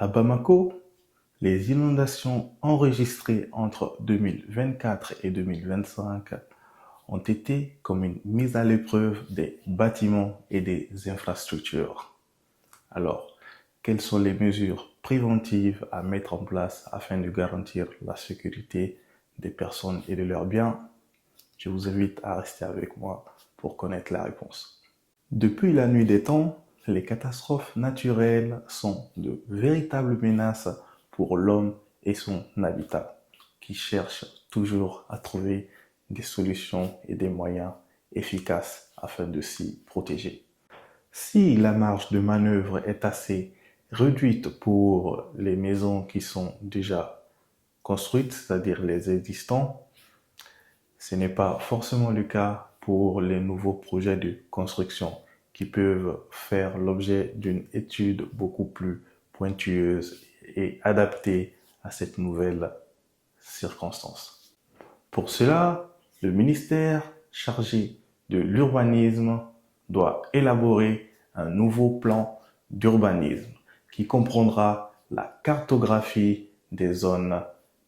À Bamako, les inondations enregistrées entre 2024 et 2025 ont été comme une mise à l'épreuve des bâtiments et des infrastructures. Alors, quelles sont les mesures préventives à mettre en place afin de garantir la sécurité des personnes et de leurs biens? Je vous invite à rester avec moi pour connaître la réponse. Depuis la nuit des temps, les catastrophes naturelles sont de véritables menaces pour l'homme et son habitat, qui cherche toujours à trouver des solutions et des moyens efficaces afin de s'y protéger. Si la marge de manœuvre est assez réduite pour les maisons qui sont déjà construites, c'est-à-dire les existants, ce n'est pas forcément le cas pour les nouveaux projets de construction qui peuvent faire l'objet d'une étude beaucoup plus pointueuse et adaptée à cette nouvelle circonstance. Pour cela, le ministère chargé de l'urbanisme doit élaborer un nouveau plan d'urbanisme qui comprendra la cartographie des zones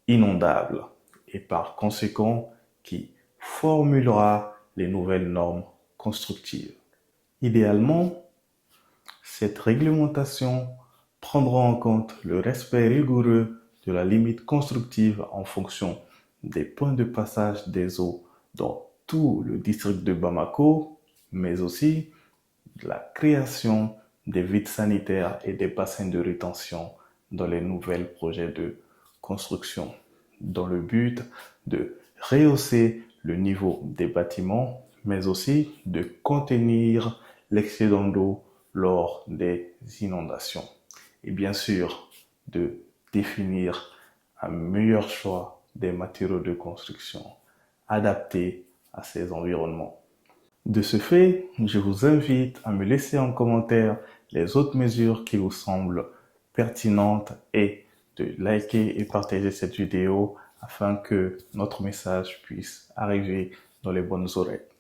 inondables et par conséquent qui formulera les nouvelles normes constructives. Idéalement, cette réglementation prendra en compte le respect rigoureux de la limite constructive en fonction des points de passage des eaux dans tout le district de Bamako, mais aussi de la création des vides sanitaires et des bassins de rétention dans les nouveaux projets de construction, dans le but de rehausser le niveau des bâtiments, mais aussi de contenir l'excédent d'eau lors des inondations. Et bien sûr, de définir un meilleur choix des matériaux de construction adaptés à ces environnements. De ce fait, je vous invite à me laisser en commentaire les autres mesures qui vous semblent pertinentes et de liker et partager cette vidéo afin que notre message puisse arriver dans les bonnes oreilles.